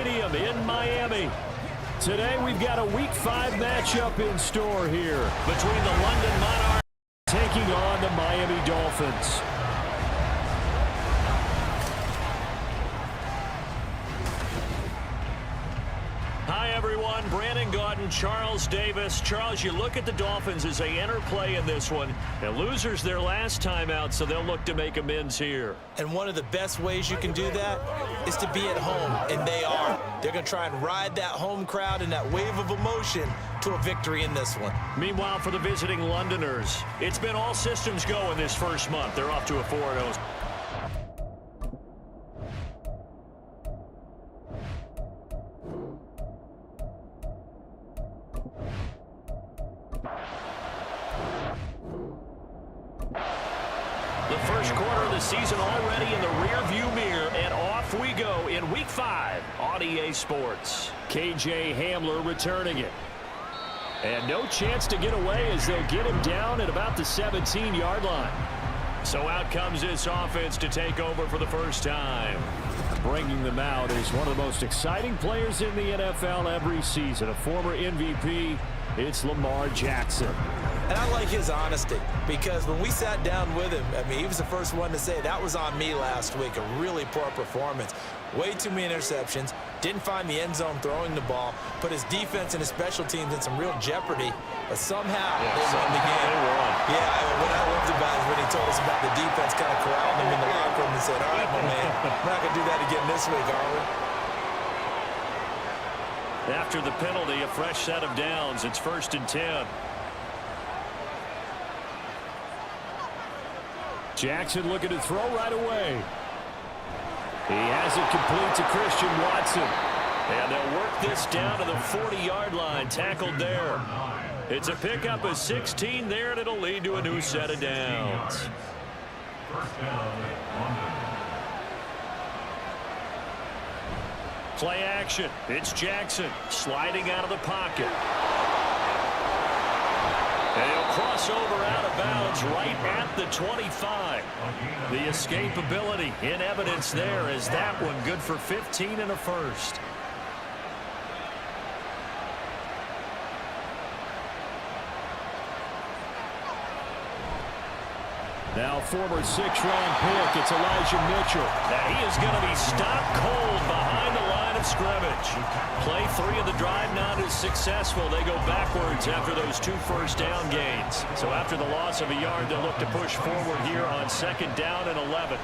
Stadium in Miami. Today we've got a Week 5 matchup in store here between the London Monarchs taking on the Miami Dolphins. Hi, everyone. Brandon Gaudin, Charles Davis. Charles, you look at the Dolphins as they enter play in this one. And losers their last time out, so they'll look to make amends here. And one of the best ways you can do that is to be at home, and they are. They're going to try and ride that home crowd and that wave of emotion to a victory in this one. Meanwhile, for the visiting Londoners, it's been all systems go in this first month. They're off to a 4-0. First quarter of the season already in the rear-view mirror, and off we go in Week 5 on EA Sports. KJ Hamler returning it. And no chance to get away as they'll get him down at about the 17-yard line. So out comes this offense to take over for the first time. Bringing them out is one of the most exciting players in the NFL every season, a former MVP. It's Lamar Jackson. And I like his honesty, because when we sat down with him, I mean, he was the first one to say that was on me last week, a really poor performance. Way too many interceptions, didn't find the end zone throwing the ball, put his defense and his special teams in some real jeopardy, but somehow they won the game. Yeah, what I loved about it is when he told us about the defense kind of corralling him in the locker room and said, all right, my man, we're not going to do that again this week, are we? After the penalty, a fresh set of downs. It's 1st and 10. Jackson looking to throw right away. He has it complete to Christian Watson. And they'll work this down to the 40-yard line, tackled there. It's a pickup of 16 there, and it'll lead to a new set of downs. Play action. It's Jackson sliding out of the pocket. And he'll cross over out of bounds right at the 25. The escapability in evidence there as that one good for 15 and a first. Now former 6th-round pick, it's Elijah Mitchell. Now he is going to be stopped cold behind the line of scrimmage. Play 3 of the drive not as successful. They go backwards after those 2 first-down gains. So after the loss of a yard, they'll look to push forward here on 2nd down and 11.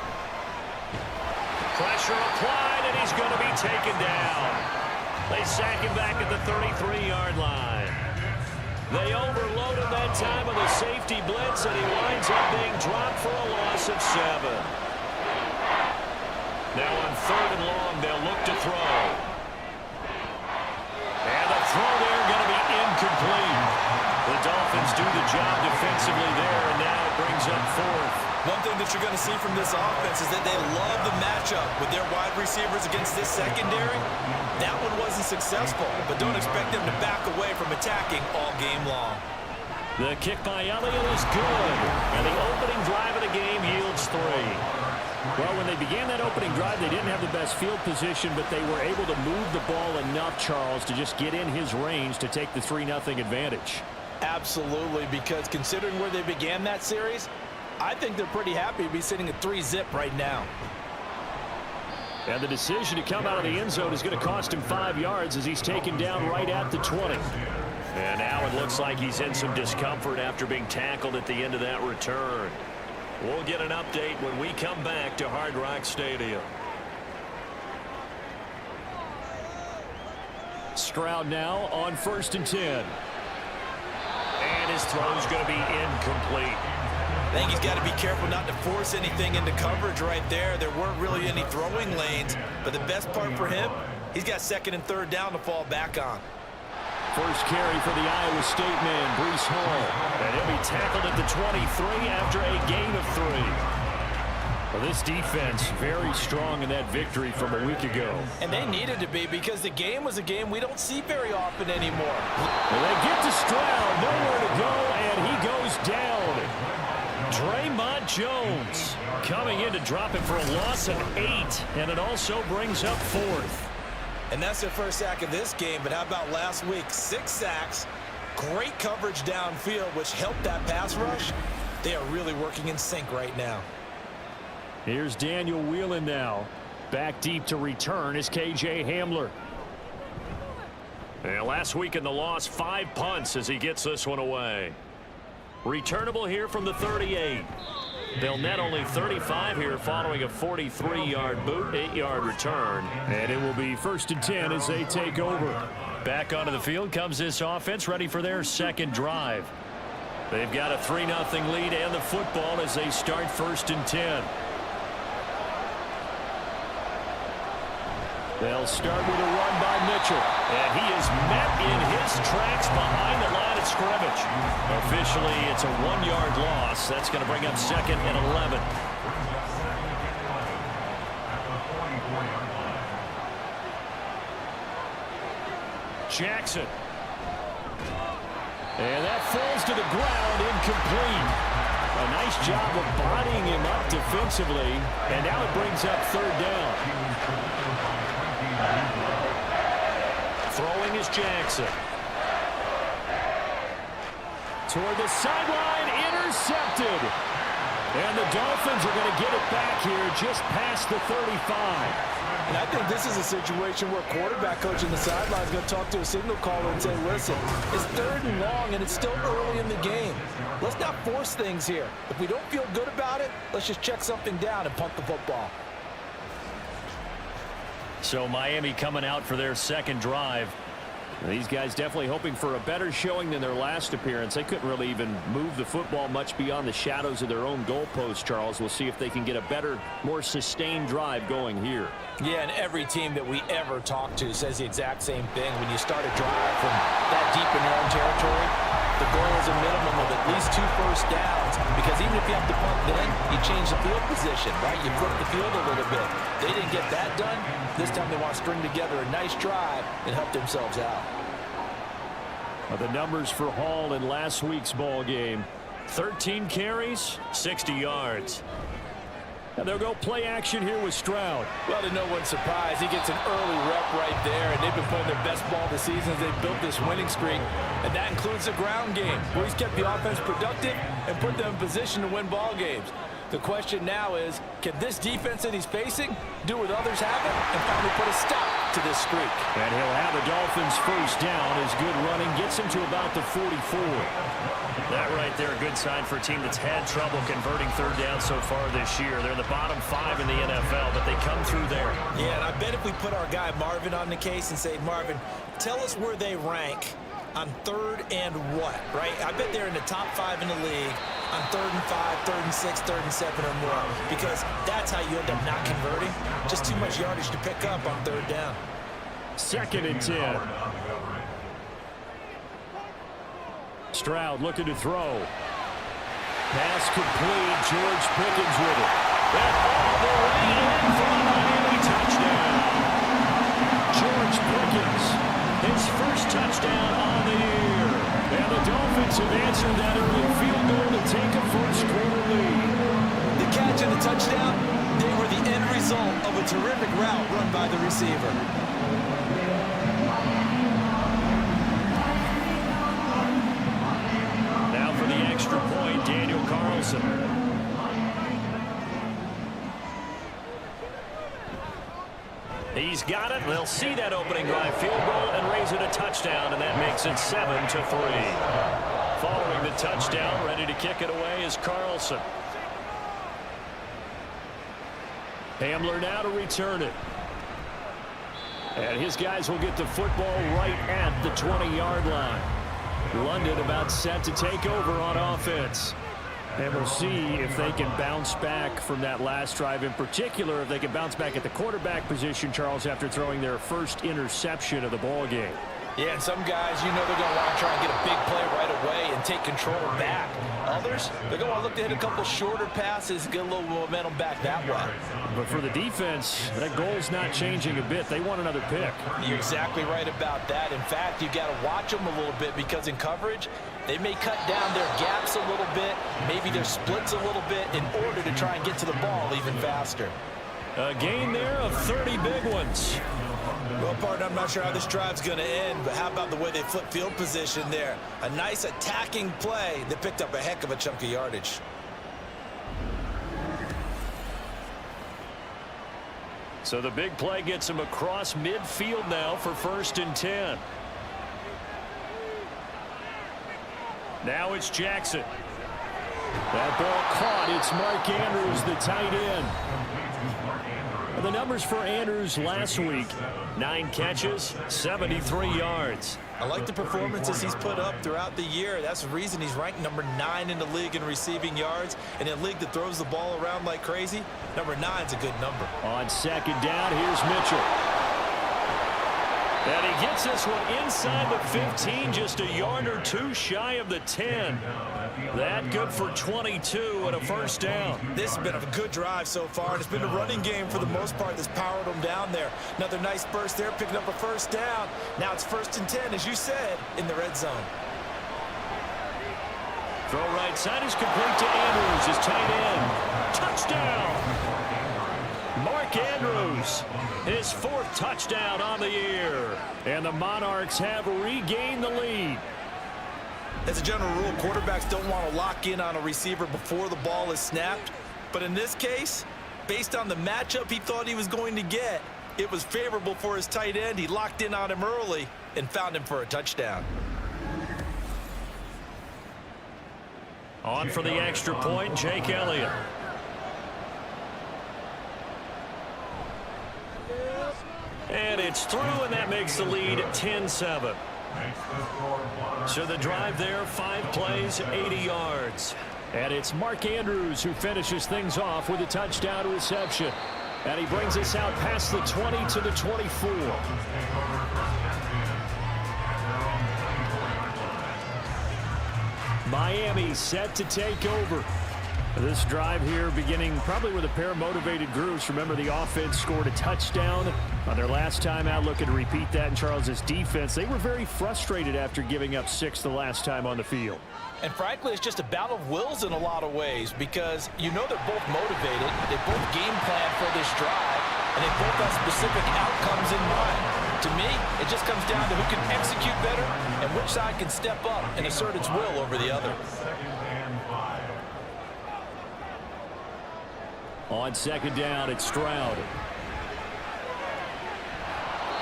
Pressure applied, and he's going to be taken down. They sack him back at the 33-yard line. They overloaded that time with a safety blitz, and he winds up being dropped for a loss of 7. Now on 3rd and long, they'll look to throw. And the throw there going to be incomplete. The Dolphins do the job defensively there, and now it brings up 4th. One thing that you're going to see from this offense is that they love the matchup with their wide receivers against this secondary. That one wasn't successful, but don't expect them to back away from attacking all game long. The kick by Elliott is good, and the opening drive of the game yields 3. Well, when they began that opening drive, they didn't have the best field position, but they were able to move the ball enough, Charles, to just get in his range to take the 3-0 advantage. Absolutely, because considering where they began that series, I think they're pretty happy to be sitting at 3-zip right now. And the decision to come out of the end zone is going to cost him 5 yards as he's taken down right at the 20. And now it looks like he's in some discomfort after being tackled at the end of that return. We'll get an update when we come back to Hard Rock Stadium. Stroud now on 1st and 10. And his throw's going to be incomplete. I think he's got to be careful not to force anything into coverage right there. There weren't really any throwing lanes, but the best part for him, he's got 2nd and 3rd down to fall back on. First carry for the Iowa State man, Breece Hall. And he'll be tackled at the 23 after a gain of 3. Well, this defense very strong in that victory from a week ago. And they needed to be, because the game was a game we don't see very often anymore. Well, they get to Stroud, nowhere to go, and he goes down. Draymond Jones coming in to drop it for a loss of 8, and it also brings up 4th. And that's their first sack of this game, but how about last week? 6 sacks, great coverage downfield, which helped that pass rush. They are really working in sync right now. Here's Daniel Whelan now. Back deep to return is KJ Hamler. And last week in the loss, 5 punts as he gets this one away. Returnable here from the 38. They'll net only 35 here following a 43-yard boot, 8-yard return. And it will be 1st and 10 as they take over. Back onto the field comes this offense, ready for their second drive. They've got a 3-0 lead and the football as they start 1st and 10. They'll start with a run by Mitchell. And he is met in his tracks behind the line of scrimmage. Officially, it's a 1-yard loss. That's going to bring up 2nd and 11. Jackson. And that falls to the ground, incomplete. A nice job of bodying him up defensively. And now it brings up 3rd down. Throwing is Jackson. Toward the sideline, intercepted. And the Dolphins are going to get it back here just past the 35. And I think this is a situation where quarterback coach in the sideline is going to talk to a signal caller and say, listen, it's 3rd and long and it's still early in the game. Let's not force things here. If we don't feel good about it, let's just check something down and punt the football. So Miami coming out for their second drive. These guys definitely hoping for a better showing than their last appearance. They couldn't really even move the football much beyond the shadows of their own goalpost, Charles. We'll see if they can get a better, more sustained drive going here. Yeah, and every team that we ever talk to says the exact same thing. When you start a drive from that deep in your own territory, the goal is a minimum of at least 2 first downs. Because even if you have to punt then, you change the field position, right? You flip the field a little bit. They didn't get that done. This time they want to string together a nice drive and help themselves out. The numbers for Hall in last week's ball game: 13 carries, 60 yards. And they'll go play action here with Stroud. Well, to no one's surprise, he gets an early rep right there, and they've been playing their best ball this season as they've built this winning streak. And that includes the ground game, where he's kept the offense productive and put them in position to win ball games. The question now is, can this defense that he's facing do what others haven't and finally put a stop to this streak? And he'll have the Dolphins first down as good running gets him to about the 44. That right there, a good sign for a team that's had trouble converting 3rd down so far this year. They're the bottom 5 in the NFL, but they come through there. Yeah, and I bet if we put our guy Marvin on the case and say, Marvin, tell us where they rank on 3rd and what, right? I bet they're in the top 5 in the league on 3rd and 5, 3rd and 6, 3rd and 7 or more, because that's how you end up not converting. Just too much yardage to pick up on 3rd down. 2nd and 10. Stroud looking to throw. Pass complete. George Pickens with it. And all the way in for a Miami touchdown. George Pickens, his first touchdown on the year. And the Dolphins have answered that early field goal to take a first-quarter lead. The catch and the touchdown, they were the end result of a terrific route run by the receiver. Now for the extra point, Daniel Carlson. He's got it. They'll see that opening drive field goal and raise it a touchdown, and that makes it 7-3. Following the touchdown, ready to kick it away is Carlson. Hamler now to return it. And his guys will get the football right at the 20-yard line. London about set to take over on offense. And we'll see if they can bounce back from that last drive. In particular, if they can bounce back at the quarterback position, Charles, after throwing their first interception of the ball game. Yeah, and some guys, you know they're going to want to try and get a big play right away and take control back. Others, they're going to want to look to hit a couple shorter passes and get a little momentum back that way. But for the defense, that goal's not changing a bit. They want another pick. You're exactly right about that. In fact, you got to watch them a little bit, because in coverage, they may cut down their gaps a little bit, maybe their splits a little bit, in order to try and get to the ball even faster. A gain there of 30 big ones. Well, partner, I'm not sure how this drive's going to end, but how about the way they flip field position there? A nice attacking play that picked up a heck of a chunk of yardage. So the big play gets him across midfield now for 1st and 10. Now it's Jackson. That ball caught. It's Mark Andrews, the tight end. The numbers for Andrews last week: 9 catches, 73 yards. I like the performances he's put up throughout the year. That's the reason he's ranked number 9 in the league in receiving yards. And in a league that throws the ball around like crazy, number 9's a good number. On 2nd down, here's Mitchell. And he gets this one inside the 15, just a yard or 2 shy of the 10. That good for 22 and a 1st down. This has been a good drive so far, and it's been a running game for the most part that's powered them down there. Another nice burst there, picking up a 1st down. Now it's 1st and 10, as you said, in the red zone. Throw right side is complete to Andrews, his tight end. Touchdown! Mark Andrews, his 4th touchdown on the year. And the Monarchs have regained the lead. As a general rule, quarterbacks don't want to lock in on a receiver before the ball is snapped. But in this case, based on the matchup he thought he was going to get, it was favorable for his tight end. He locked in on him early and found him for a touchdown. On for the extra point, Jake Elliott. And it's through, and that makes the lead 10-7. So the drive there, 5 plays, 80 yards. And it's Mark Andrews who finishes things off with a touchdown reception. And he brings us out past the 20 to the 24. Miami set to take over. This drive here beginning probably with a pair of motivated groups. Remember, the offense scored a touchdown on their last time out. Looking to repeat that in Charles's defense. They were very frustrated after giving up 6 the last time on the field. And frankly, it's just a battle of wills in a lot of ways, because you know they're both motivated. They both game plan for this drive, and they both have specific outcomes in mind. To me, it just comes down to who can execute better and which side can step up and assert its will over the other. On 2nd down, it's Stroud.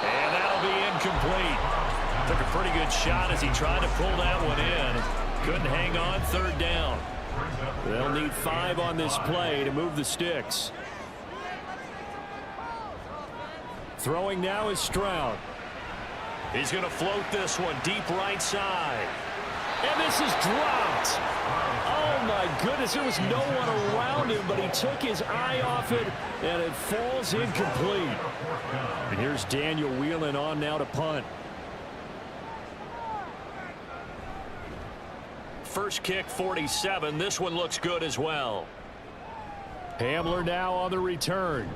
And that'll be incomplete. Took a pretty good shot as he tried to pull that one in. Couldn't hang on. 3rd down. They'll need 5 on this play to move the sticks. Throwing now is Stroud. He's going to float this one deep right side. And this is dropped. Oh, my goodness. There was no one around him, but he took his eye off it, and it falls incomplete. And here's Daniel Whelan on now to punt. First kick, 47. This one looks good as well. Hamler now on the return.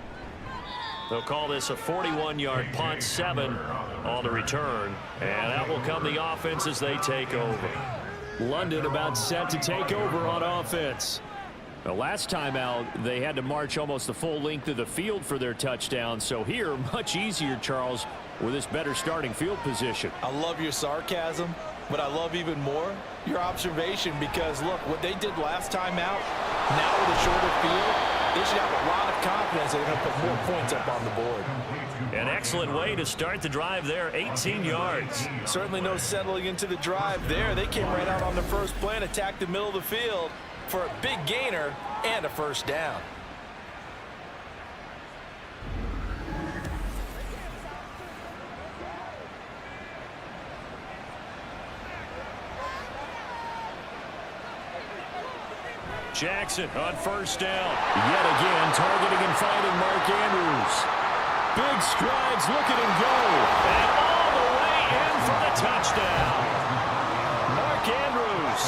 They'll call this a 41-yard punt, 7 on the return. And out will come the offense as they take over. London about set to take over on offense. The last time out, they had to march almost the full length of the field for their touchdown. So here, much easier, Charles, with this better starting field position. I love your sarcasm, but I love even more your observation, because, look, what they did last time out, now with a shorter field, they should have a lot of confidence they're going to put more points up on the board. An excellent way to start the drive there, 18 yards. Certainly no settling into the drive there. They came right out on the first play and attacked the middle of the field for a big gainer and a 1st down. Jackson on 1st down. Yet again, targeting and finding Mark Andrews. Big strides, look at him go. And all the way in for the touchdown. Mark Andrews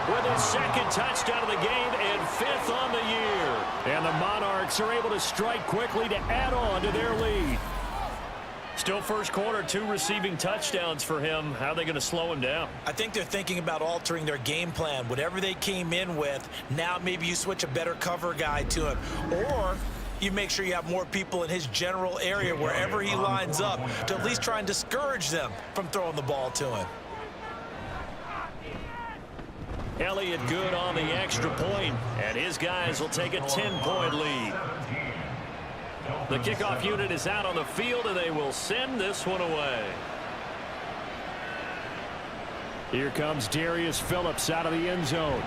with his 2nd touchdown of the game and 5th on the year. And the Monarchs are able to strike quickly to add on to their lead. Still first quarter, 2 receiving touchdowns for him. How are they going to slow him down? I think they're thinking about altering their game plan. Whatever they came in with, now maybe you switch a better cover guy to him. Or you make sure you have more people in his general area wherever he lines up to at least try and discourage them from throwing the ball to him. Elliott good on the extra point, and his guys will take a 10-point lead. The kickoff unit is out on the field, and they will send this one away. Here comes Darius Phillips out of the end zone.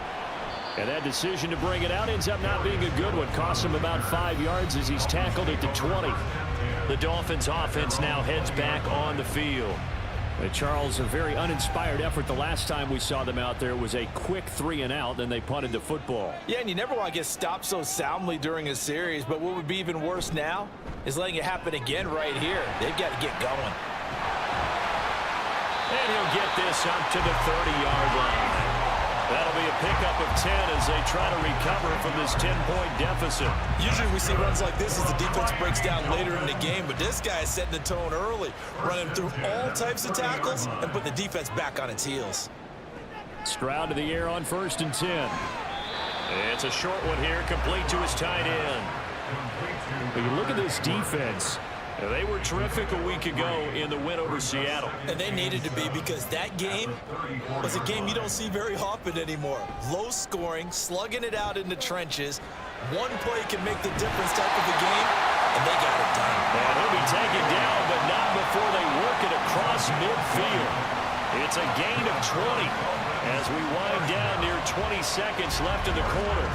And that decision to bring it out ends up not being a good one. Costs him about 5 yards as he's tackled at the 20. The Dolphins offense now heads back on the field. Charles, a very uninspired effort the last time we saw them out there. It was a quick 3-and-out, then they punted the football. Yeah, and you never want to get stopped so soundly during a series, but what would be even worse now is letting it happen again right here. They've got to get going. And he'll get this up to the 30-yard line. That'll be a pickup of 10 as they try to recover from this 10-point deficit. Usually we see runs like this as the defense breaks down later in the game, but this guy is setting the tone early, running through all types of tackles and put the defense back on its heels. Stroud to the air on 1st and 10. It's a short one here, complete to his tight end. But you look at this defense. They were terrific a week ago in the win over Seattle. And they needed to be, because that game was a game you don't see very often anymore. Low scoring, slugging it out in the trenches. One play can make the difference type of a game, and they got it done. And he'll be taken down, but not before they work it across midfield. It's a gain of 20 as we wind down near 20 seconds left in the quarter.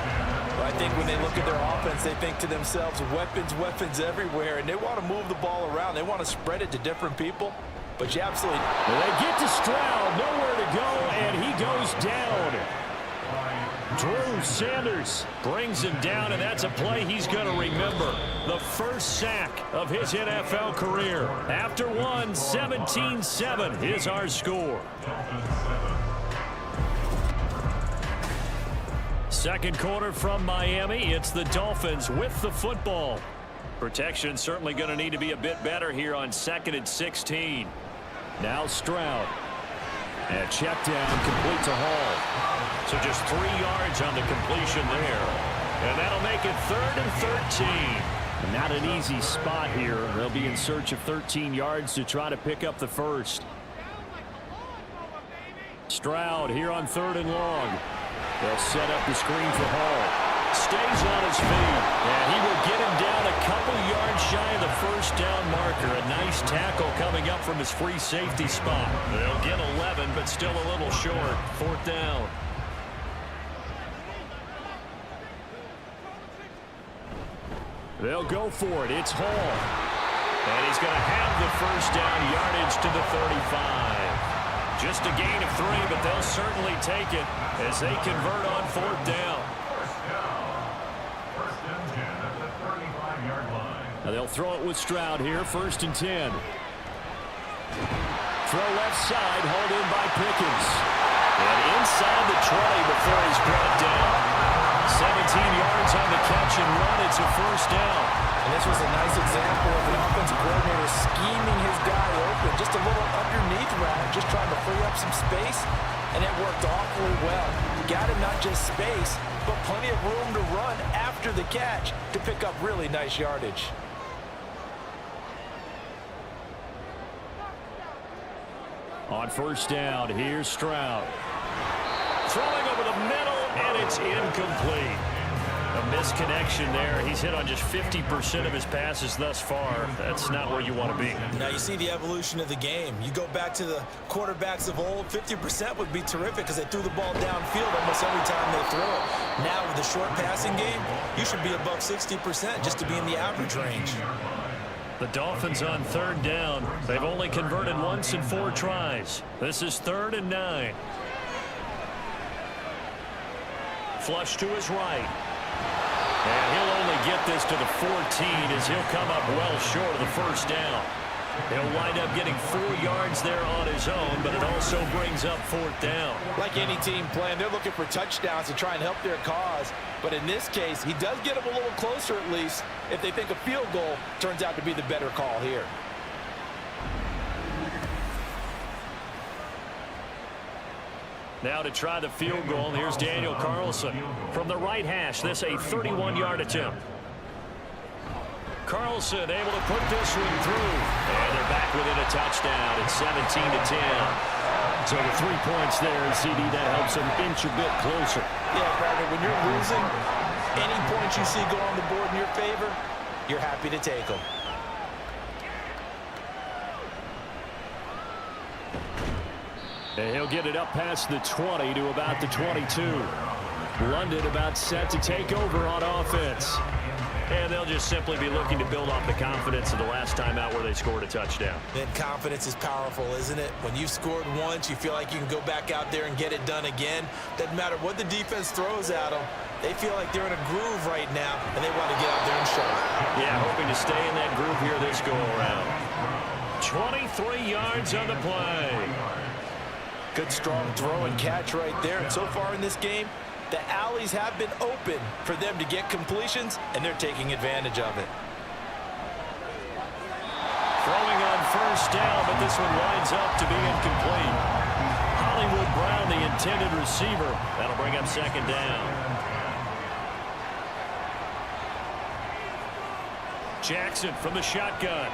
I think when they look at their offense, they think to themselves, weapons, weapons everywhere, and they want to move the ball around. They want to spread it to different people, but you absolutely... They get to Stroud, nowhere to go, and he goes down. Drew Sanders brings him down, and that's a play he's going to remember. The first sack of his NFL career. After one, 17-7 is our score. Second quarter from Miami. It's the Dolphins with the football. Protection certainly going to need to be a bit better here on 2nd and 16. Now Stroud. And check down, complete to Hall. So just 3 yards on the completion there. And that'll make it 3rd and 13. Not an easy spot here. They'll be in search of 13 yards to try to pick up the first. Stroud here on 3rd and long. They'll set up the screen for Hall. Stays on his feet, and he will get him down a couple yards shy of the first down marker. A nice tackle coming up from his free safety spot. They'll get 11, but still a little short. 4th down. They'll go for it. It's Hall. And he's going to have the first down, yardage to the 35. Just a gain of 3, but they'll certainly take it as they convert on 4th down. Now they'll throw it with Stroud here, 1st and 10. Throw left side, hauled in by Pickens. And inside the 20 before he's brought down. 17 yards on the catch and run. It's a first down. And this was a nice example of an offensive coordinator scheming his guy open. Just a little underneath route, just trying to free up some space, and it worked awfully well. Got him not just space, but plenty of room to run after the catch to pick up really nice yardage. On 1st down, here's Stroud. Throwing over the middle, and it's incomplete. A misconnection there. He's hit on just 50% of his passes thus far. That's not where you want to be. Now you see the evolution of the game. You go back to the quarterbacks of old, 50% would be terrific because they threw the ball downfield almost every time they threw it. Now with the short passing game, you should be above 60% just to be in the average range. The Dolphins on 3rd down. They've only converted once in 4 tries. This is 3rd and 9. Flush to his right. And he'll only get this to the 14 as he'll come up well short of the first down. He'll wind up getting 4 yards there on his own, but it also brings up 4th down. Like any team playing, they're looking for touchdowns to try and help their cause. But in this case, he does get them a little closer at least if they think a field goal turns out to be the better call here. Now to try the field goal, here's Daniel Carlson. From the right hash, this a 31-yard attempt. Carlson able to put this one through. And they're back within a touchdown. It's 17-10. So the 3 points there, CD, that helps them inch a bit closer. Yeah, Brandon, when you're losing, any points you see go on the board in your favor, you're happy to take them. And he'll get it up past the 20 to about the 22. London about set to take over on offense. And they'll just simply be looking to build off the confidence of the last time out where they scored a touchdown. Then confidence is powerful, isn't it? When you've scored once, you feel like you can go back out there and get it done again. Doesn't matter what the defense throws at them. They feel like they're in a groove right now, and they want to get out there and show it. Yeah, hoping to stay in that groove here this go-around. 23 yards on the play. Good, strong throw and catch right there. And so far in this game, the alleys have been open for them to get completions, and they're taking advantage of it. Throwing on first down, but this one winds up to be incomplete. Hollywood Brown, the intended receiver. That'll bring up second down. Jackson from the shotgun.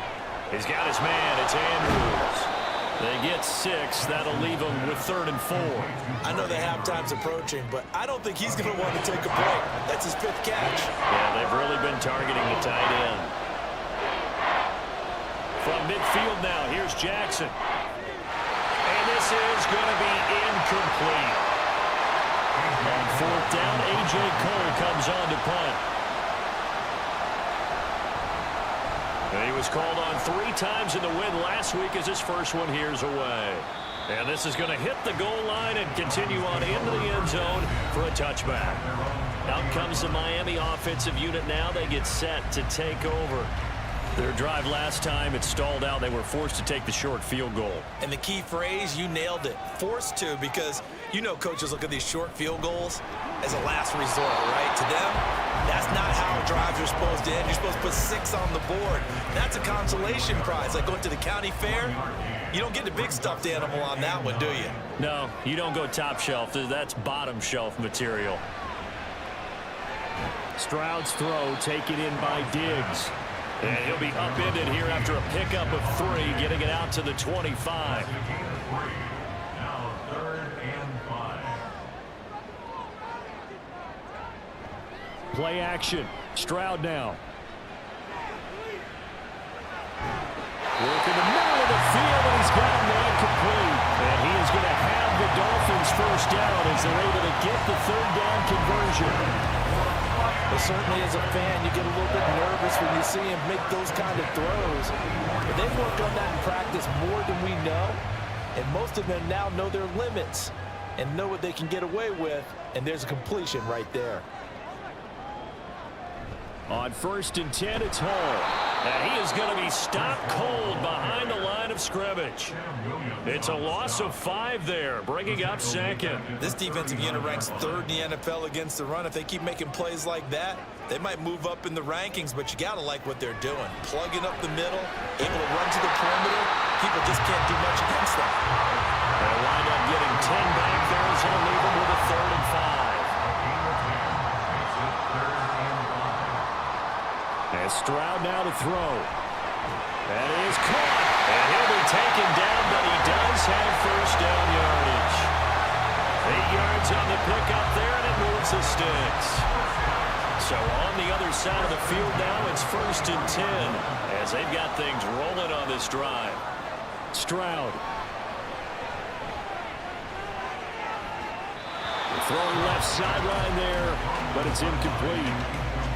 He's got his man. It's Andrews. They get 6. That'll leave them with 3rd and 4. I know the halftime's approaching, but I don't think he's going to want to take a break. That's his 5th catch. Yeah, they've really been targeting the tight end. From midfield now, here's Jackson. And this is going to be incomplete. On 4th down, A.J. Cole comes on to punt. And he was called on 3 times in the win last week as his first one here's away. And this is going to hit the goal line and continue on into the end zone for a touchback. Out comes the Miami offensive unit now. They get set to take over. Their drive last time, it stalled out. They were forced to take the short field goal. And the key phrase, you nailed it. Forced to, because you know coaches look at these short field goals as a last resort, right? To them, that's not how drives are supposed to end. You're supposed to put 6 on the board. That's a consolation prize. Like going to the county fair, you don't get the big stuffed animal on that one, do you? No, you don't go top shelf. That's bottom shelf material. Stroud's throw taken in by Diggs. And he'll be upended here after a pickup of 3, getting it out to the 25. Now 3rd and 5. Play action. Stroud now. Working the middle of the field, and he's got him incomplete. And he is going to have the Dolphins first down as they're able to get the 3rd down conversion. But certainly as a fan, you get a little bit nervous when you see him make those kind of throws. But they've worked on that in practice more than we know. And most of them now know their limits and know what they can get away with. And there's a completion right there. On 1st and 10, it's Hall. And he is going to be stopped cold behind the line of scrimmage. It's a loss of 5 there, bringing up 2nd. This defensive unit ranks 3rd in the NFL against the run. If they keep making plays like that, they might move up in the rankings, but you got to like what they're doing. Plugging up the middle, able to run to the perimeter. People just can't do much against them. They'll wind up getting 10 back there as he'll leave them with a 3rd and 5. As Stroud now to throw. That is caught. And he'll be taken down, but he does have first down yardage. 8 yards on the pickup there, and it moves the sticks. So on the other side of the field now, it's 1st and 10 as they've got things rolling on this drive. Stroud. Throwing left sideline there, but it's incomplete.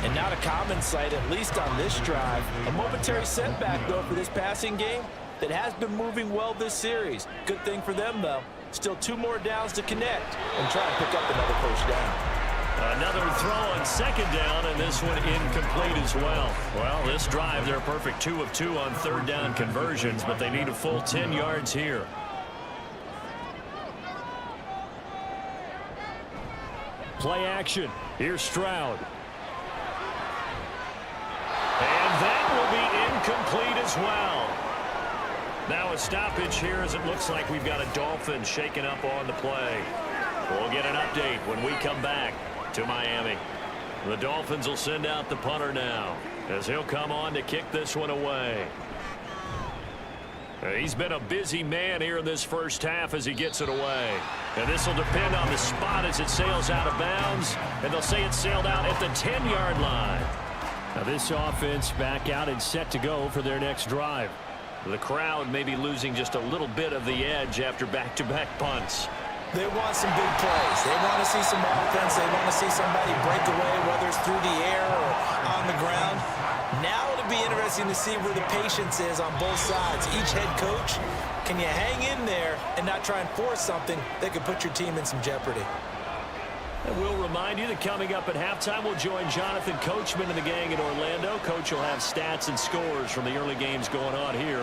And not a common sight, at least on this drive. A momentary setback, though, for this passing game that has been moving well this series. Good thing for them, though. Still 2 more downs to connect and try to pick up another first down. Another throw on 2nd down, and this one incomplete as well. Well, this drive, they're perfect 2 of 2 on 3rd down conversions, but they need a full 10 yards here. Play action. Here's Stroud. And that will be incomplete as well. Now a stoppage here as it looks like we've got a Dolphin shaking up on the play. We'll get an update when we come back to Miami. The Dolphins will send out the punter now. as he'll come on to kick this one away. He's been a busy man here in this first half as he gets it away. And this will depend on the spot as it sails out of bounds. And they'll say it sailed out at the 10-yard line. Now this offense back out and set to go for their next drive. The crowd may be losing just a little bit of the edge after back-to-back punts. They want some big plays. They want to see some offense. They want to see somebody break away, whether it's through the air or on the ground. Now it'll be interesting to see where the patience is on both sides. Each head coach, can you hang in there and not try and force something that could put your team in some jeopardy? And we'll remind you that coming up at halftime, we'll join Jonathan Coachman and the gang in Orlando. Coach will have stats and scores from the early games going on here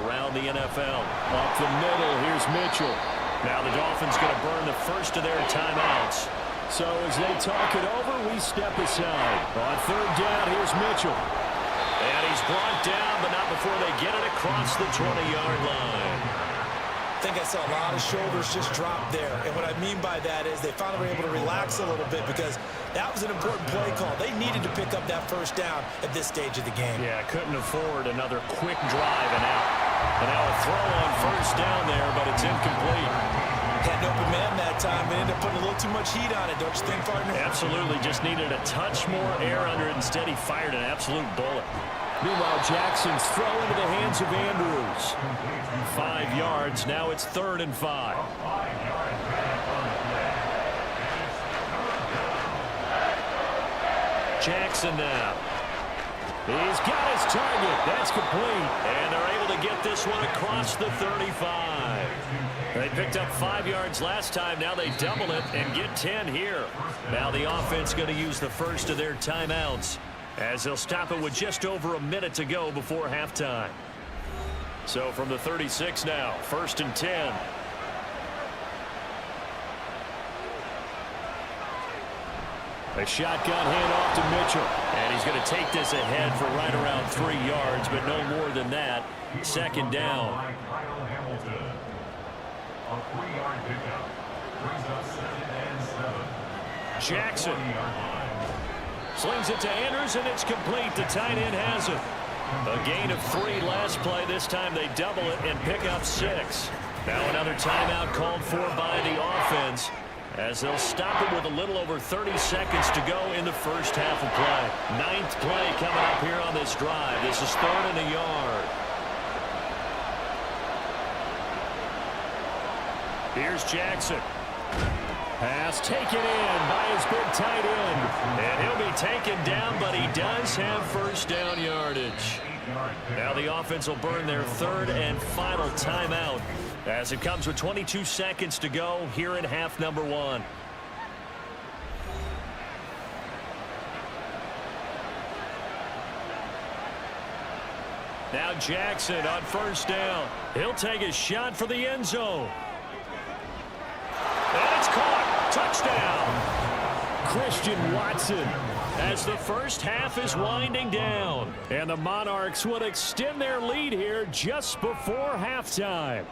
around the NFL. Up the middle, here's Mitchell. Now the Dolphins going to burn the first of their timeouts. So as they talk it over, we step aside. On third down, here's Mitchell. And he's brought down, but not before they get it across the 20-yard line. I think I saw a lot of shoulders just drop there. And what I mean by that is they finally were able to relax a little bit because that was an important play call. They needed to pick up that first down at this stage of the game. Yeah, couldn't afford another quick drive and out. And now a throw on first down there, but it's incomplete. Had an open man that time, but ended up putting a little too much heat on it, don't you think, partner? Absolutely, just needed a touch more air under it. Instead, he fired an absolute bullet. Meanwhile, Jackson's throw into the hands of Andrews. 5 yards, now it's 3rd and 5. Jackson now. He's got his target. That's complete. And they're able to get this one across the 35. They picked up 5 yards last time. Now they double it and get 10 here. Now the offense going to use the first of their timeouts as they'll stop it with just over a minute to go before halftime. So from the 36 now, 1st and 10. A shotgun handoff to Mitchell. And he's going to take this ahead for right around 3 yards, but no more than that. 2nd down. A 3-yard pickup brings up 2nd and 7. Jackson slings it to Andrews, and it's complete. The tight end has it. A gain of 3 last play. This time they double it and pick up 6. Now another timeout called for by the offense as they'll stop it with a little over 30 seconds to go in the first half of play. 9th play coming up here on this drive. This is 3rd and a yard. Here's Jackson. Pass taken in by his big tight end. And he'll be taken down, but he does have first down yardage. Now the offense will burn their 3rd and final timeout as it comes with 22 seconds to go here in half number 1. Now Jackson on first down. He'll take a shot for the end zone. And it's caught. Touchdown. Christian Watson as the first half is winding down. And the Monarchs would extend their lead here just before halftime.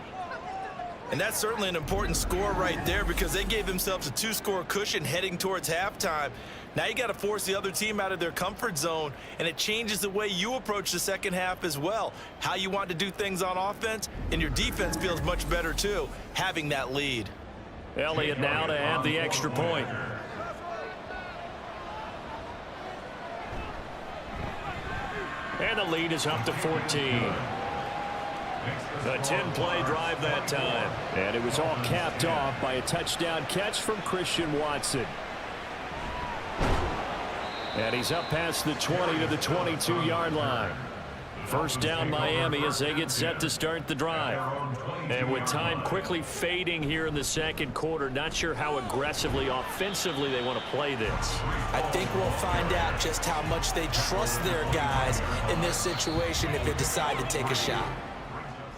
And that's certainly an important score right there because they gave themselves a 2-score cushion heading towards halftime. Now you got to force the other team out of their comfort zone, and it changes the way you approach the second half as well. How you want to do things on offense, and your defense feels much better too, having that lead. Elliott now to add the extra point. And the lead is up to 14. A 10-play drive that time. And it was all capped off by a touchdown catch from Christian Watson. And he's up past the 20 to the 22-yard line. First down Miami as they get set to start the drive. And with time quickly fading here in the second quarter, not sure how aggressively, offensively they want to play this. I think we'll find out just how much they trust their guys in this situation if they decide to take a shot.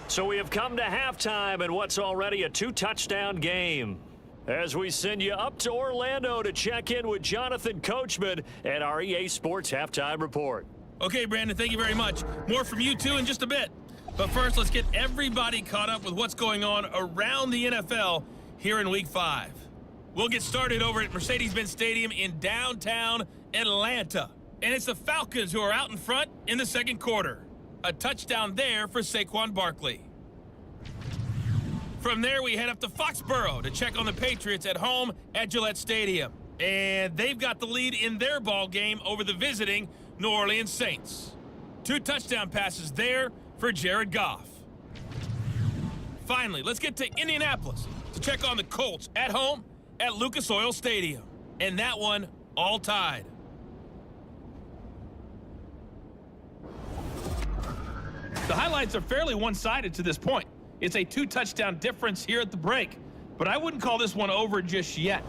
So we have come to halftime in what's already a 2-touchdown game. As we send you up to Orlando to check in with Jonathan Coachman at our EA Sports Halftime Report. Okay, Brandon, thank you very much. More from you, too, in just a bit. But first, let's get everybody caught up with what's going on around the NFL here in Week 5. We'll get started over at Mercedes-Benz Stadium in downtown Atlanta. And it's the Falcons who are out in front in the second quarter. A touchdown there for Saquon Barkley. From there, we head up to Foxborough to check on the Patriots at home at Gillette Stadium. And they've got the lead in their ball game over the visiting New Orleans Saints. 2 touchdown passes there for Jared Goff. Finally, let's get to Indianapolis to check on the Colts at home at Lucas Oil Stadium. And that one all tied. The highlights are fairly one-sided to this point. It's a 2-touchdown difference here at the break, but I wouldn't call this one over just yet.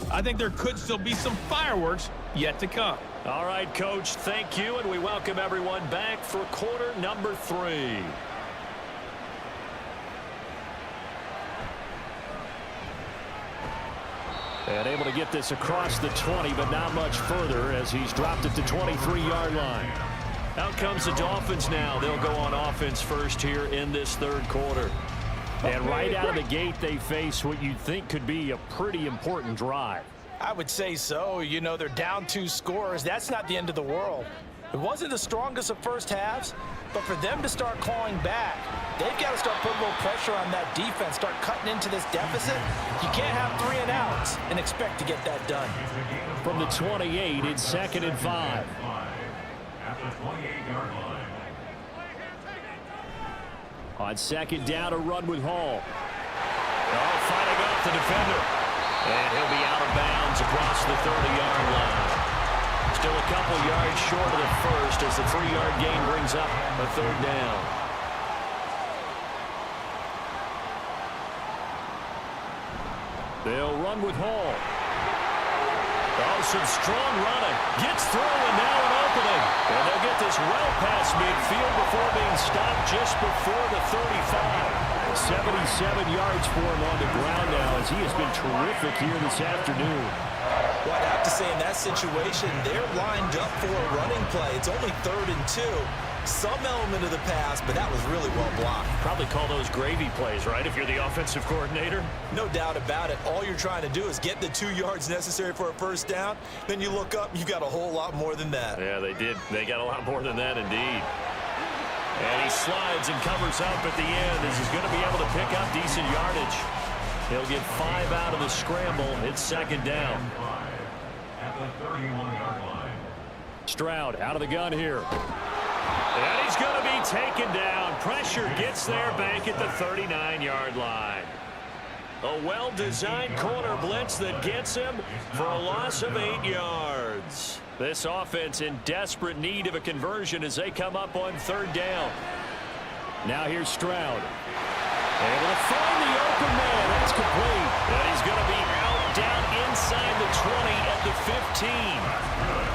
I think there could still be some fireworks yet to come. All right, Coach, thank you, and we welcome everyone back for quarter number 3. And able to get this across the 20, but not much further as he's dropped it to 23-yard line. Out comes the Dolphins now. They'll go on offense first here in this third quarter. And right out of the gate, they face what you'd think could be a pretty important drive. I would say so. You know, they're down 2 scores. That's not the end of the world. It wasn't the strongest of first halves, but for them to start clawing back, they've got to start putting a little pressure on that defense, start cutting into this deficit. You can't have 3 and outs and expect to get that done. From the 28, it's 2nd and 5. At the 28-yard line. On 2nd down, a run with Hall. Oh, fighting off the defender. And he'll be out of bounds across the 30-yard line. Still a couple yards short of the first as the 3-yard gain brings up a 3rd down. They'll run with Hall. Oh, some strong running. Gets through and now an opening. And they'll get this well past midfield before being stopped just before the 35. 77 yards for him on the ground now as he has been terrific here this afternoon. Well, I'd have to say in that situation, they're lined up for a running play. It's only 3rd and 2. Some element of the pass, but that was really well blocked. Probably call those gravy plays, right, if you're the offensive coordinator? No doubt about it. All you're trying to do is get the 2 yards necessary for a first down. Then you look up, you got a whole lot more than that. Yeah, they did. They got a lot more than that, indeed. And he slides and covers up at the end as he's going to be able to pick up decent yardage. He'll get 5 out of the scramble. It's 2nd down. At the 31-yard line. Stroud out of the gun here. And he's going to be taken down. Pressure gets there back at the 39-yard line. A well-designed corner blitz that gets him for a loss of 8 yards. This offense in desperate need of a conversion as they come up on 3rd down. Now here's Stroud. Able to find the open man. That's complete. And he's going to be out down inside the 20 at the 15.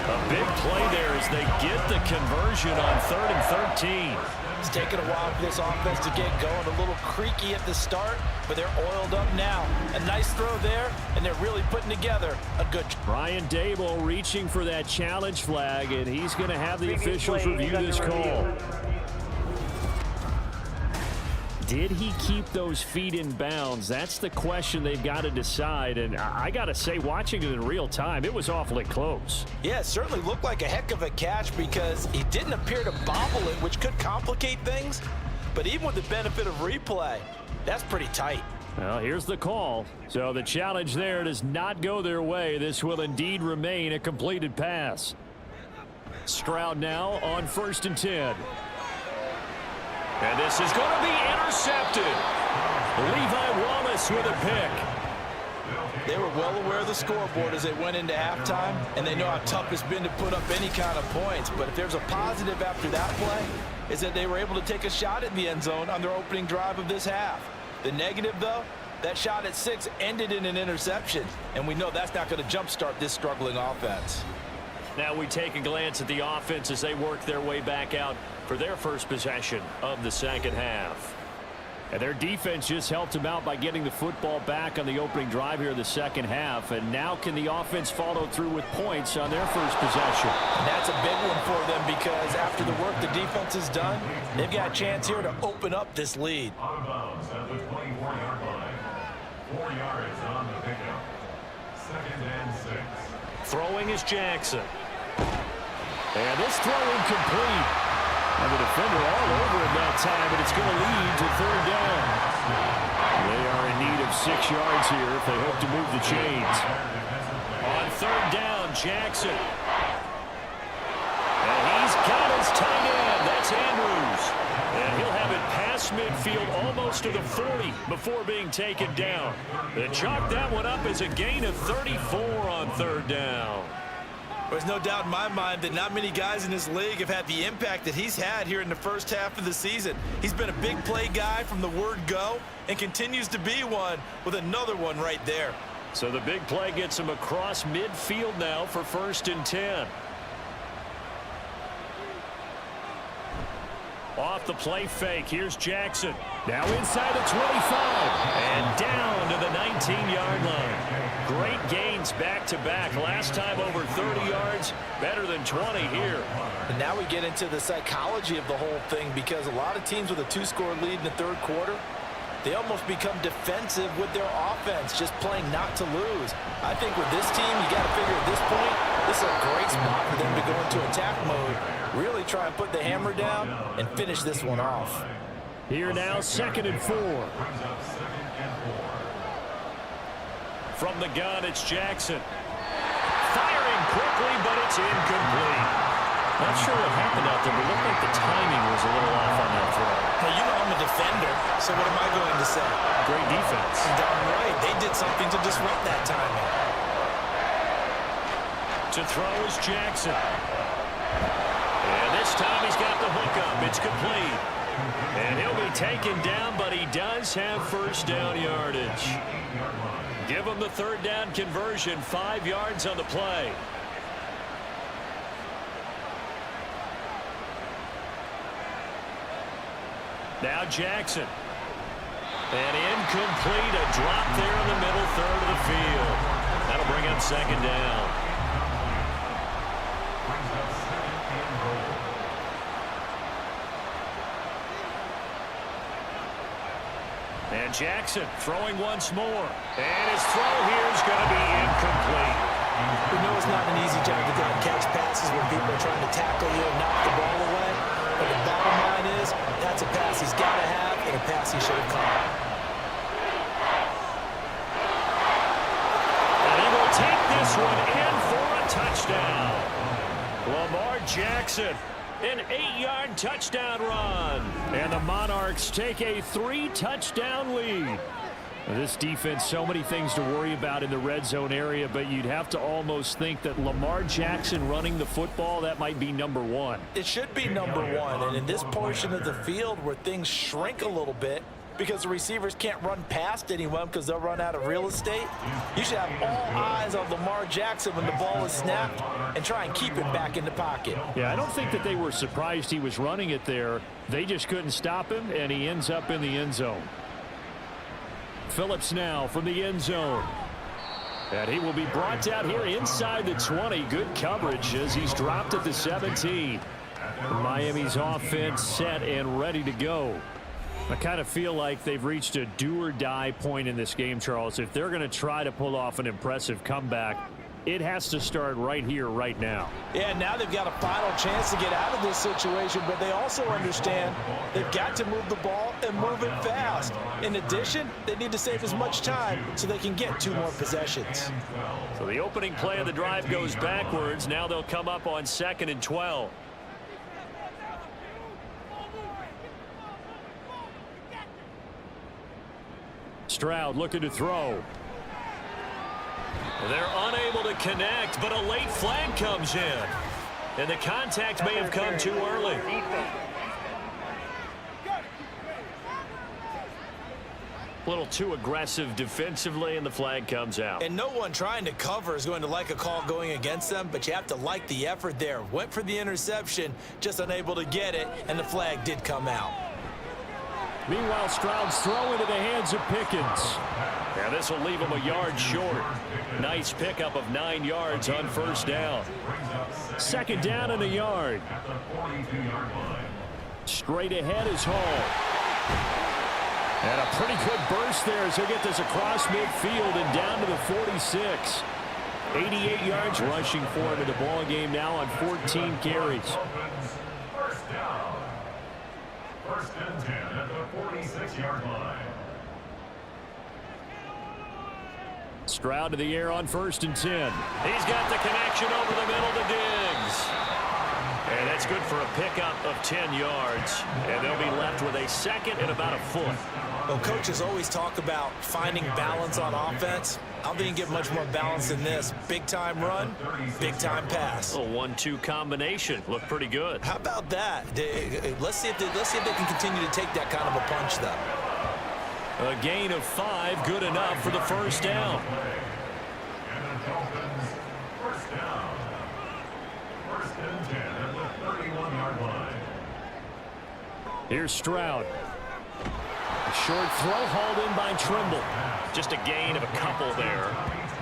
A big play there as they get the conversion on 3rd and 13. It's taken a while for this offense to get going. A little creaky at the start, but they're oiled up now. A nice throw there, and they're really putting together a good. Brian Dable reaching for that challenge flag, and he's going to have the officials review this call. Did he keep those feet in bounds? That's the question they've got to decide. And I got to say, watching it in real time, it was awfully close. Yeah, it certainly looked like a heck of a catch because he didn't appear to bobble it, which could complicate things. But even with the benefit of replay, that's pretty tight. Well, here's the call. So the challenge there does not go their way. This will indeed remain a completed pass. Stroud now on 1st and 10. And this is going to be intercepted. Levi Wallace with a pick. They were well aware of the scoreboard as they went into halftime, and they know how tough it's been to put up any kind of points. But if there's a positive after that play, is that they were able to take a shot at the end zone on their opening drive of this half. The negative, though, that shot at 6 ended in an interception, and we know that's not going to jumpstart this struggling offense. Now we take a glance at the offense as they work their way back out for their first possession of the second half. And their defense just helped them out by getting the football back on the opening drive here in the second half. And now can the offense follow through with points on their first possession? That's a big one for them because after the work the defense has done, they've got a chance here to open up this lead. Out of bounds at the 24-yard line. 4 yards on the pickup. 2nd and 6. Throwing is Jackson. And this throw incomplete. And the defender all over him that time, and it's going to lead to third down. They are in need of 6 yards here if they hope to move the chains. On third down, Jackson. And he's got his tight end. That's Andrews. And he'll have it past midfield almost to the 40 before being taken down. They chalk that one up as a gain of 34 on third down. There's no doubt in my mind that not many guys in this league have had the impact that he's had here in the first half of the season. He's been a big play guy from the word go and continues to be one with another one right there. So the big play gets him across midfield now for 1st and 10. Off the play fake. Here's Jackson. Now inside the 25. And down to the 19-yard line. Great gains back-to-back. Last time over 30 yards. Better than 20 here. And now we get into the psychology of the whole thing, because a lot of teams with a 2-score lead in the third quarter, they almost become defensive with their offense, just playing not to lose. I think with this team, you got to figure at this point, this is a great spot for them to go into attack mode, really try and put the hammer down and finish this one off. Here now, 2nd and 4. From the gun, it's Jackson. Firing quickly, but it's incomplete. Not sure what happened out there, but it looked like the timing was a little off on that throw. Hey, you know I'm a defender, so what am I going to say? Great defense. Darn right. They did something to disrupt that timing. To throw is Jackson. And this time he's got the hook up. It's complete. And he'll be taken down, but he does have 1st down yardage. Give him the 3rd down conversion. 5 yards on the play. Now Jackson. And incomplete. A drop there in the middle third of the field. That'll bring up 2nd down. And Jackson throwing once more. And his throw here is going to be incomplete. We know it's not an easy job to go and catch passes when people are trying to tackle you and knock the ball away. But the bottom line is, that's a pass he's got to have and a pass he should have caught. And he will take this one in for a touchdown. Lamar Jackson. An 8-yard touchdown run. And the Monarchs take a 3-touchdown lead. This defense, so many things to worry about in the red zone area, but you'd have to almost think that Lamar Jackson running the football, that might be number 1. It should be number 1, and in this portion of the field where things shrink a little bit because the receivers can't run past anyone because they'll run out of real estate, you should have all eyes on Lamar Jackson when the ball is snapped and try and keep it back in the pocket. Yeah, I don't think that they were surprised he was running it there. They just couldn't stop him, and he ends up in the end zone. Phillips now from the end zone. And he will be brought out here inside the 20. Good coverage as he's dropped at the 17. Miami's offense set and ready to go. I kind of feel like they've reached a do-or-die point in this game, Charles. If they're going to try to pull off an impressive comeback, it has to start right here, right now. Yeah, now they've got a final chance to get out of this situation, but they also understand they've got to move the ball and move it fast. In addition, they need to save as much time so they can get 2 more possessions. So the opening play of the drive goes backwards. Now they'll come up on 2nd and 12. Stroud looking to throw. They're unable to connect, but a late flag comes in. And the contact may have come too early. A little too aggressive defensively, and the flag comes out. And no one trying to cover is going to like a call going against them, but you have to like the effort there. Went for the interception, just unable to get it, and the flag did come out. Meanwhile, Stroud's throw into the hands of Pickens. And this will leave him a yard short. Nice pickup of 9 yards on 1st down. 2nd down and a yard. Straight ahead is Hall. And a pretty good burst there as he'll get this across midfield and down to the 46. 88 yards rushing for him in the ball game now on 14 carries. First down. First and 10 at the 46-yard line. Stroud to the air on 1st and 10. He's got the connection over the middle to Diggs. And that's good for a pickup of 10 yards. And they'll be left with a second and about a foot. Well, coaches always talk about finding balance on offense. I don't think you can get much more balance than this. Big-time run, big-time pass. A 1-2 combination. Looked pretty good. How about that? Let's see if they can continue to take that kind of a punch, though. A gain of 5, good enough for the first down. And the Dolphins, first down. First and 10 at the 31-yard line. Here's Stroud. A short throw hauled in by Trimble. Just a gain of a couple there.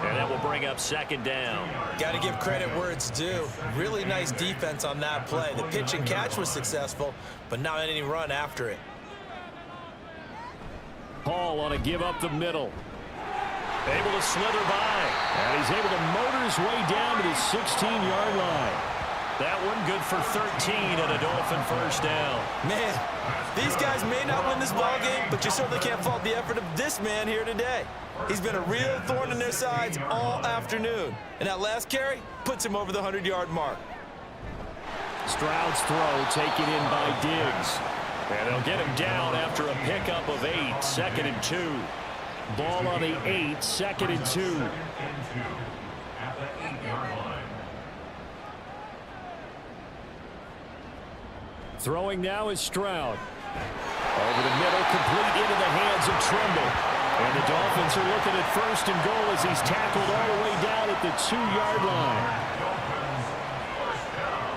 And that will bring up second down. Got to give credit where it's due. Really nice defense on that play. The pitch and catch was successful, but not any run after it. Hall on a give up the middle. Able to slither by. And he's able to motor his way down to the 16-yard line. That one good for 13 and a Dolphin first down. Man, these guys may not win this ball game, but you certainly can't fault the effort of this man here today. He's been a real thorn in their sides all afternoon. And that last carry puts him over the 100-yard mark. Stroud's throw taken in by Diggs. And they'll get him down after a pickup of 8, 2nd and 2. Ball on the 8, 2nd and 2. At the 8-yard line. Throwing now is Stroud. Over the middle, complete into the hands of Trimble. And the Dolphins are looking at 1st and goal as he's tackled all the way down at the 2-yard line. Dolphins, first down.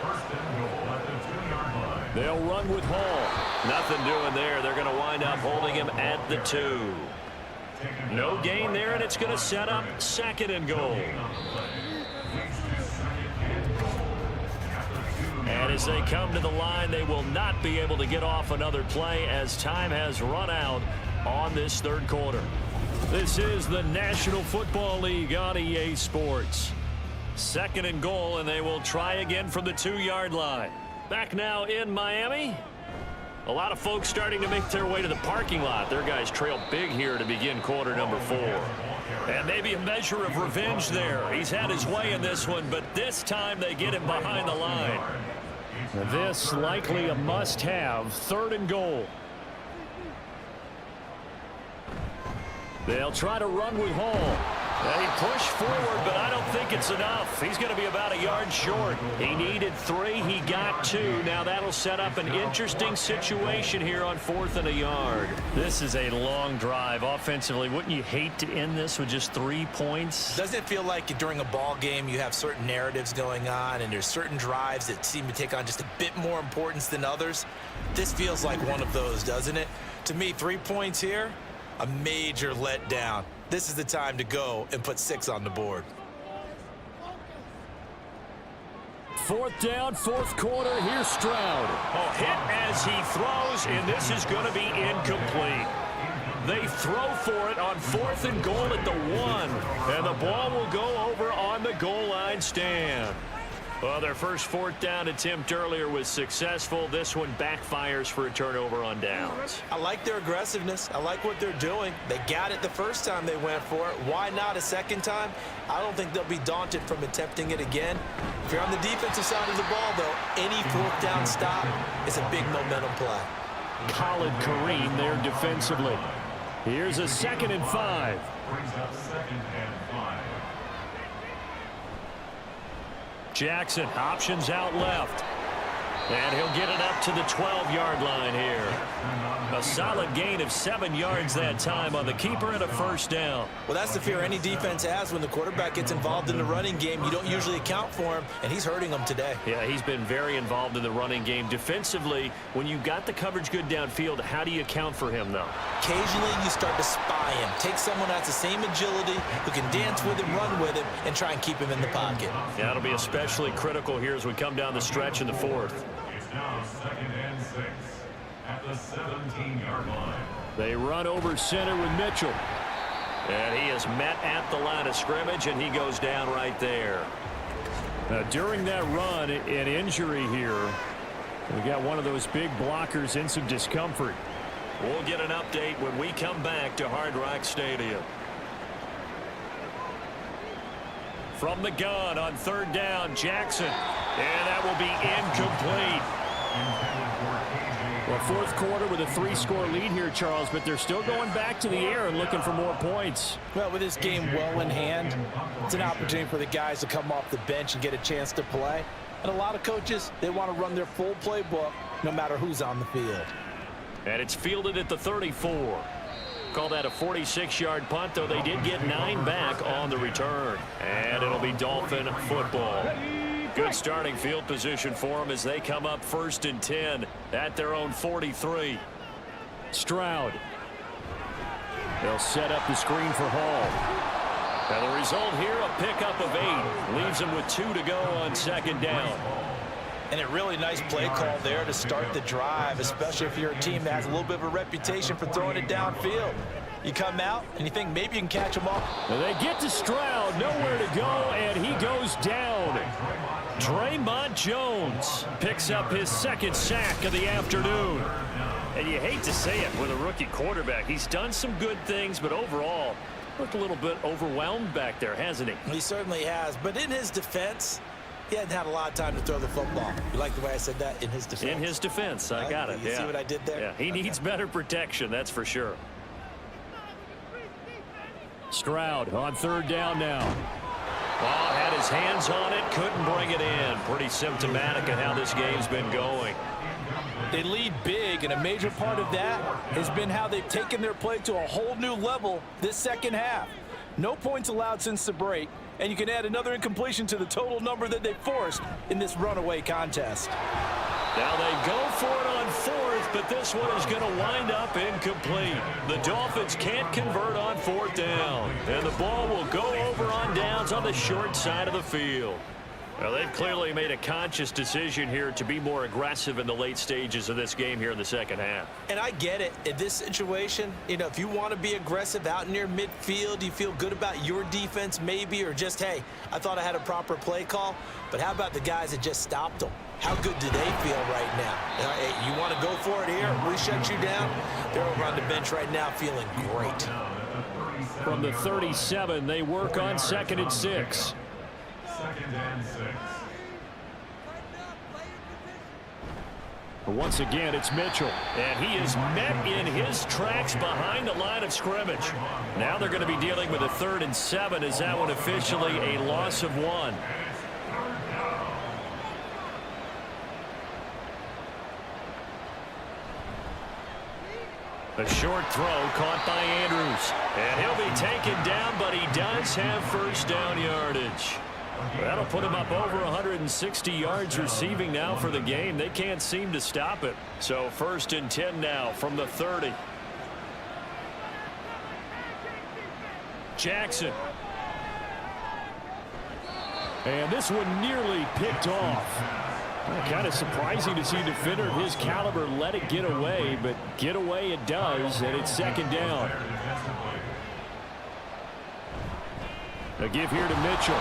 First and goal at the 2-yard line. They'll run with Hall. Nothing doing there. They're going to wind up holding him at the 2. No gain there, and it's going to set up 2nd and goal. And as they come to the line, they will not be able to get off another play as time has run out on this 3rd quarter. This is the National Football League on EA Sports. 2nd and goal, and they will try again from the 2-yard line. Back now in Miami. A lot of folks starting to make their way to the parking lot. Their guys trail big here to begin quarter number 4. And maybe a measure of revenge there. He's had his way in this one, but this time they get him behind the line. This likely a must-have, 3rd and goal. They'll try to run with Hall. They push forward, but I don't think it's enough. He's going to be about a yard short. He needed 3. He got 2. Now that'll set up an interesting situation here on 4th and a yard. This is a long drive offensively. Wouldn't you hate to end this with just 3 points? Doesn't it feel like during a ball game you have certain narratives going on and there's certain drives that seem to take on just a bit more importance than others? This feels like one of those, doesn't it? To me, 3 points here, a major letdown. This is the time to go and put 6 on the board. 4th down, 4th quarter. Here's Stroud. Oh, hit as he throws, and this is going to be incomplete. They throw for it on 4th and goal at the 1, and the ball will go over on the goal line stand. Well, their first 4th down attempt earlier was successful. This one backfires for a turnover on downs. I like their aggressiveness. I like what they're doing. They got it the first time they went for it. Why not a second time? I don't think they'll be daunted from attempting it again. If you're on the defensive side of the ball, though, any 4th down stop is a big momentum play. Khalid Kareem there defensively. Here's a 2nd and 5. Brings up 2nd and 5. Jackson options out left. And he'll get it up to the 12-yard line here. A solid gain of 7 yards that time on the keeper and a first down. Well, that's the fear any defense has when the quarterback gets involved in the running game. You don't usually account for him, and he's hurting them today. Yeah, he's been very involved in the running game. Defensively, when you got the coverage good downfield, how do you account for him, though? Occasionally, you start to spy him. Take someone that has the same agility, who can dance with him, run with him, and try and keep him in the pocket. Yeah, that'll be especially critical here as we come down the stretch in the 4th. It's now 2nd and 6 at the 17-yard line. They run over center with Mitchell. And he is met at the line of scrimmage, and he goes down right there. During that run, an injury here. We got one of those big blockers in some discomfort. We'll get an update when we come back to Hard Rock Stadium. From the gun on third down, Jackson. And that will be incomplete. Well, fourth quarter with a 3-score lead here, Charles, but they're still going back to the air and looking for more points. Well, with this game well in hand, it's an opportunity for the guys to come off the bench and get a chance to play. And a lot of coaches, they want to run their full playbook no matter who's on the field. And it's fielded at the 34. Call that a 46-yard punt, though they did get 9 back on the return. And it'll be Dolphin football. Good starting field position for them as they come up 1st and 10 at their own 43. Stroud. They'll set up the screen for Hall. And the result here, a pickup of 8. Leaves them with 2 to go on 2nd down. And a really nice play call there to start the drive, especially if you're a team that has a little bit of a reputation for throwing it downfield. You come out and you think maybe you can catch them up. And they get to Stroud, nowhere to go, and he goes down. Draymond Jones picks up his 2nd sack of the afternoon. And you hate to say it with a rookie quarterback. He's done some good things, but overall, looked a little bit overwhelmed back there, hasn't he? He certainly has, but in his defense, he hadn't had a lot of time to throw the football. You like the way I said that? In his defense? In his defense, I got it. You see what I did there? Yeah, he needs better protection, that's for sure. Stroud on 3rd down now. Oh, had his hands on it, couldn't bring it in. Pretty symptomatic of how this game's been going. They lead big, and a major part of that has been how they've taken their play to a whole new level this 2nd half. No points allowed since the break, and you can add another incompletion to the total number that they forced in this runaway contest. Now they go for it on 4th, but this one is going to wind up incomplete. The Dolphins can't convert on 4th down, and the ball will go over on downs on the short side of the field. Well, they've clearly made a conscious decision here to be more aggressive in the late stages of this game here in the 2nd half. And I get it. In this situation, you know, if you want to be aggressive out near midfield, you feel good about your defense maybe, or just, hey, I thought I had a proper play call. But how about the guys that just stopped them? How good do they feel right now? Hey, you want to go for it here? We shut you down? They're over on the bench right now feeling great. From the 37, they work on 2nd and 6. 2nd and 6. Once again, it's Mitchell, and he is met in his tracks behind the line of scrimmage. Now they're going to be dealing with a 3rd and 7. Is that one officially a loss of 1? A short throw caught by Andrews, and he'll be taken down, but he does have 1st down yardage. That'll put him up over 160 yards receiving now for the game. They can't seem to stop it. So 1st and 10 now from the 30. Jackson. And this one nearly picked off. Kind of surprising to see a defender of his caliber let it get away, but get away it does, and it's 2nd down. A give here to Mitchell.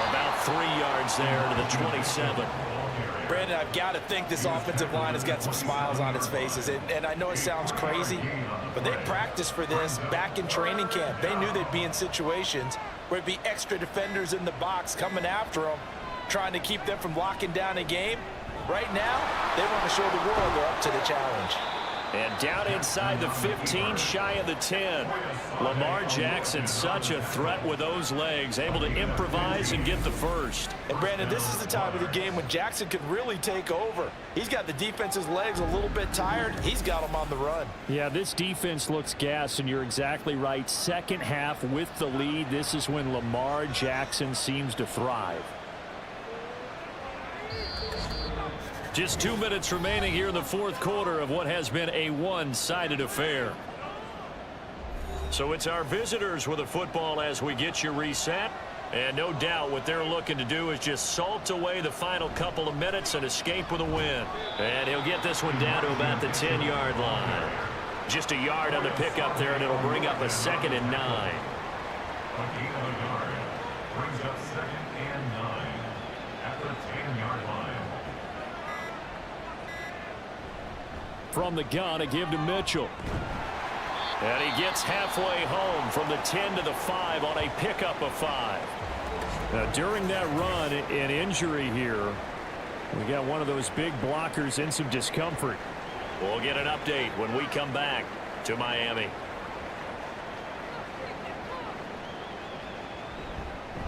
About 3 yards there to the 27. Brandon, I've got to think this offensive line has got some smiles on its faces. And I know it sounds crazy, but they practiced for this back in training camp. They knew they'd be in situations where there'd be extra defenders in the box coming after them, trying to keep them from locking down a game. Right now, they want to show the world they're up to the challenge. And down inside the 15, shy of the 10. Lamar Jackson, such a threat with those legs, able to improvise and get the 1st. And Brandon, this is the time of the game when Jackson could really take over. He's got the defense's legs a little bit tired. He's got them on the run. Yeah, this defense looks gassed, and you're exactly right. 2nd half with the lead. This is when Lamar Jackson seems to thrive. Just 2 minutes remaining here in the 4th quarter of what has been a one-sided affair. So it's our visitors with the football as we get you reset. And no doubt what they're looking to do is just salt away the final couple of minutes and escape with a win. And he'll get this one down to about the 10-yard line. Just a yard on the pickup there, and it'll bring up a 2nd and 9. A gain of a yard. Brings up 2nd and 9 at the 10-yard line. From the gun, a give to Mitchell. And he gets halfway home from the 10 to the 5 on a pickup of 5. Now, during that run, an injury here. We got one of those big blockers in some discomfort. We'll get an update when we come back to Miami.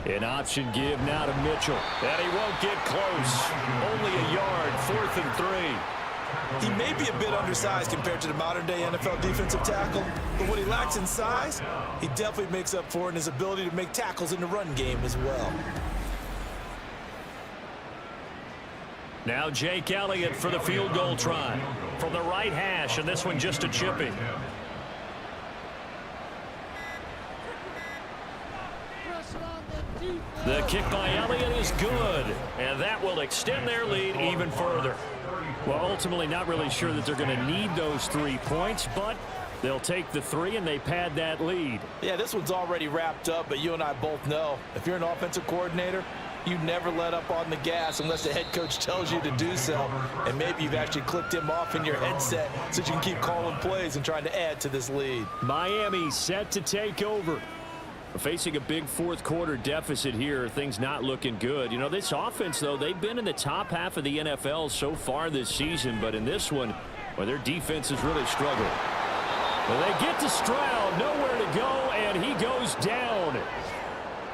An option give now to Mitchell. And he won't get close. Only a yard, 4th and 3. He may be a bit undersized compared to the modern-day NFL defensive tackle, but what he lacks in size, he definitely makes up for it in his ability to make tackles in the run game as well. Now Jake Elliott for the field goal try. From the right hash, and this one just a chipping. The kick by Elliott is good, and that will extend their lead even further. Well, ultimately not really sure that they're going to need those 3 points, but they'll take the 3 and they pad that lead. Yeah, this one's already wrapped up, but you and I both know if you're an offensive coordinator, you never let up on the gas unless the head coach tells you to do so. And maybe you've actually clicked him off in your headset so you can keep calling plays and trying to add to this lead. Miami set to take over. Facing a big 4th quarter deficit here, things not looking good. You know, this offense, though, they've been in the top half of the NFL so far this season, but in this one, well, their defense has really struggled. Well, they get to Stroud, nowhere to go, and he goes down.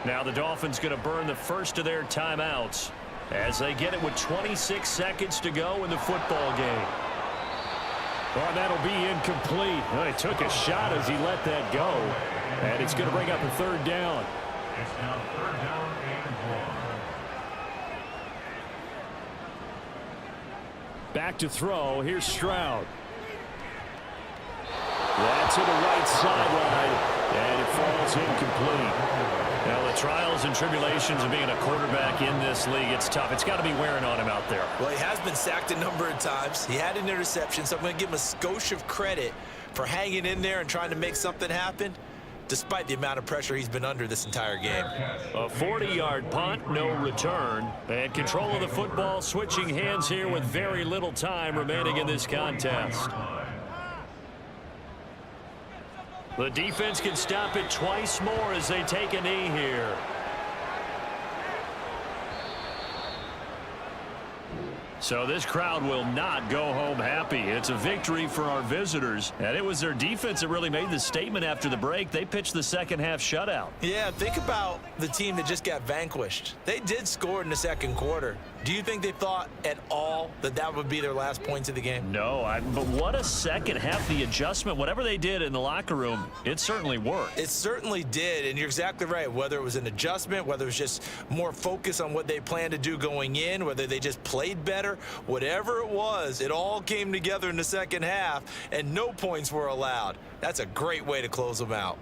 Now the Dolphins going to burn the first of their timeouts as they get it with 26 seconds to go in the football game. Well, that'll be incomplete. Well, he took a shot as he let that go. And it's going to bring up a 3rd down. It's now 3rd down and 1. Back to throw. Here's Stroud. That's to the right sideline. And it falls incomplete. Now, the trials and tribulations of being a quarterback in this league, it's tough. It's got to be wearing on him out there. Well, he has been sacked a number of times. He had an interception, so I'm going to give him a skosh of credit for hanging in there and trying to make something happen, despite the amount of pressure he's been under this entire game. A 40-yard punt, no return. And control of the football switching hands here with very little time remaining in this contest. The defense can stop it twice more as they take a knee here. So this crowd will not go home happy. It's a victory for our visitors. And it was their defense that really made the statement after the break. They pitched the second half shutout. Yeah, think about the team that just got vanquished. They did score in the 2nd quarter. Do you think they thought at all that that would be their last points of the game? No, but what a second half. The adjustment, whatever they did in the locker room, it certainly worked. It certainly did, and you're exactly right. Whether it was an adjustment, whether it was just more focus on what they planned to do going in, whether they just played better, whatever it was, it all came together in the second half, and no points were allowed. That's a great way to close them out.